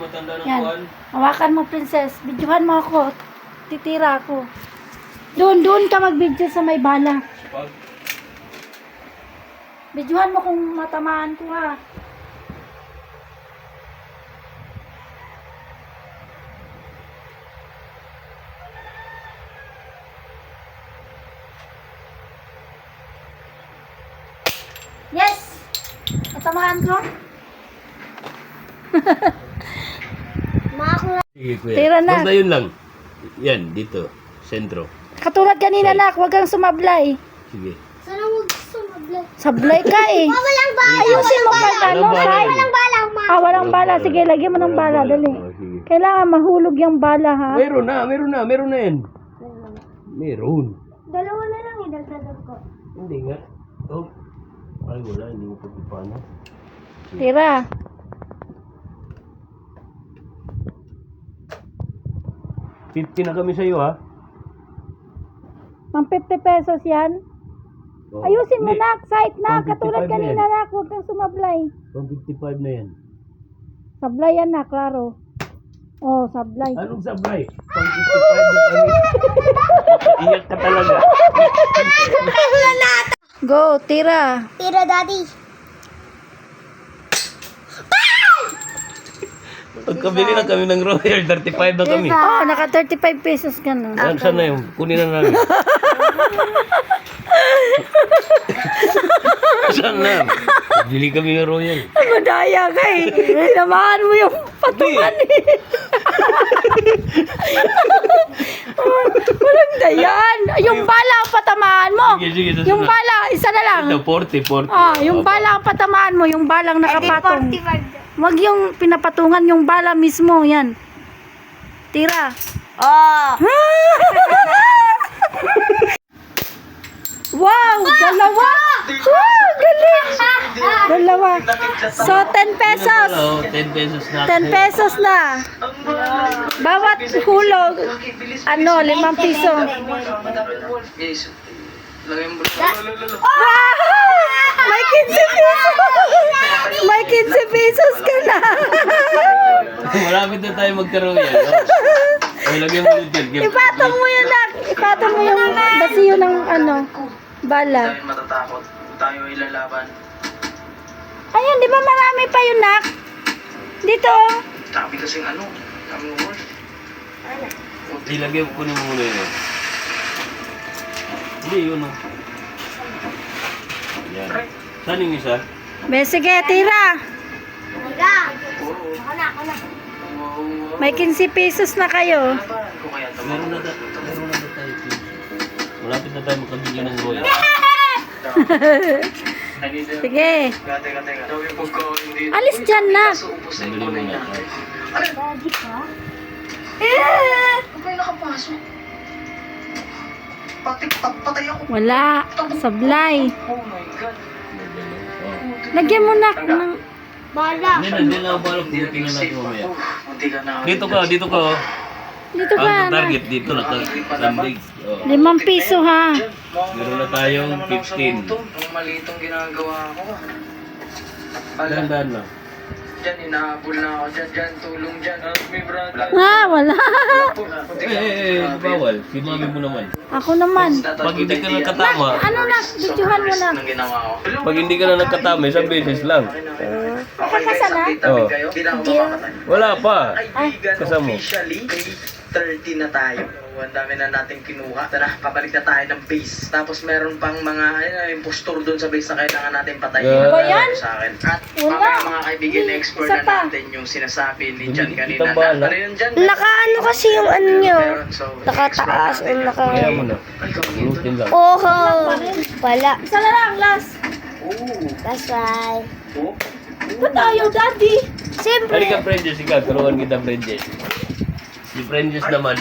matanda ng Yan. kuwan. Hawakan mo, princess. Videohan mo ako. Titira ako. Doon ka mag-video sa may bala. Pag Videohan mo kung matamaan ko ha. Yes! Matamaan ko? sige kuya. Tira na. Basta yun lang. Yan, dito. Sentro. Katulad kanina nak, huwag kang sumablay. Sige. Sana huwag sumablay. Sablay ka eh. Walang bala. Ayusin mo pa Walang no, bala. Sai? Walang bala, ma. Walang bala. Sige, lagyan mo ng bala. Dali. Oh, sige. Kailangan mahulog yung bala ha. Meron na yan. Meron. Dalawa na lang idagdagan ko. Hindi nga. Oh. Ay, wala. Hindi mo pagpapano. Tira. $50 na kami sa'yo, ha? Mang 50 pesos yan. Oh. Ayusin mo Hindi. nak, site na. Pang 55 Katulad na kanina yan. nak, huwag kang sumablay. Pang 55 na yan. Sablay yan na, klaro. Oh, sablay. Anong sablay? Pang 55 na kami. Iyak ka talaga. Go, tira. Tira, daddy. Pagkabili na kami ng Royal, 35 na kami. Oh, naka 35 pesos ka na. Saan na yun? Kunin na namin. Saan na? Bili kami ng Royal. Madaya ka eh. Sinamahan mo yung patungan eh. Walang dayan. Yung bala ang patamaan mo. Sige, sige. Yung bala, isa na lang. Ito, 40. Yung bala ang patamaan mo, yung balang nakapatong. 45. Wag yung pinapatungan yung bala mismo, yan. Tira. Oh. Wow, dalawa. Wow, galing. Dalawa. So, 10 pesos. Oh, 10 pesos na. 10 pesos na. Bawat hulog, 5 piso. Wow! May 15 pesos. May 15 pesos ka na. Malapit na tayo magka-Royal. Ay, lagyan mo dito. Ipatong mo yun lang. Ipatong mo yung basiyo ng bala. Matatakot. Tayo ilalaban. Ayun, di ba marami pa yun, nak? Dito. Sabi kasing ano, kami wolf. Ilagay ko muna yun. Hindi, yun o. Yan. Saan yung isa? Be, sige, tira. Tira. Ako na. May 15 pesos na kayo. Kung kaya ito Meron na tayo. Malapit na tayo makabili ng Royal. Sige. Teka. Sabi pagka hindi. Alis dyan na. Ubusin Bili ko na muna yun. tayo. Daddy ka? Kung kayo nakapasok. Patay ako. Wala. Sablay. Oh my God. Lagyan mo na ng... Bala. Hindi na ako balok. Tingnan natin mamaya. Hindi ka na. Dito ka. Dito ka, Ang na. target dito na. Sandig. 5 piso ha. Meron na tayong 15. Ang malitong ginagawa ko. Dahan-dahan lang. Diyan, inahabol na ako. Diyan, tulong dyan. May brother. Wala. Bawal. Si mami mo naman. Ako naman. Pag hindi ka nagkatama, Ano na? Videohan mo na. Nang ginawa ko. pag hindi ka na nagkatama, isang beses lang. Okay, guys, Kakasa na? update Oo. kayo. Hindi na ako makakatay. Wala pa. Kaibigan, kasama mo. officially, day 30 na tayo. Ang dami na natin kinuha. Tara, pabalik na tayo ng base. Tapos meron pang mga impostor doon sa base na kailangan natin patayin. Ano ba yan? Sa akin. At Wala. mamaya mga kaibigan, expert Isa na pa. natin yung sinasabi ni Hindi Jan kita kanina. bala. Ano yun, Jan? Nakaano kasi yung ano nyo. Meron, so, Nakataas. expert natin. Kaya mo na. Ay, gawin ito. Urutin lang. Oho. Bala. Isa na lang, last. Oh. That's right. Oh. Ba't ayaw, daddy? Siyempre. Halika, Prendes. Ikaw, turuan kita, Prendes. Si Prendes naman.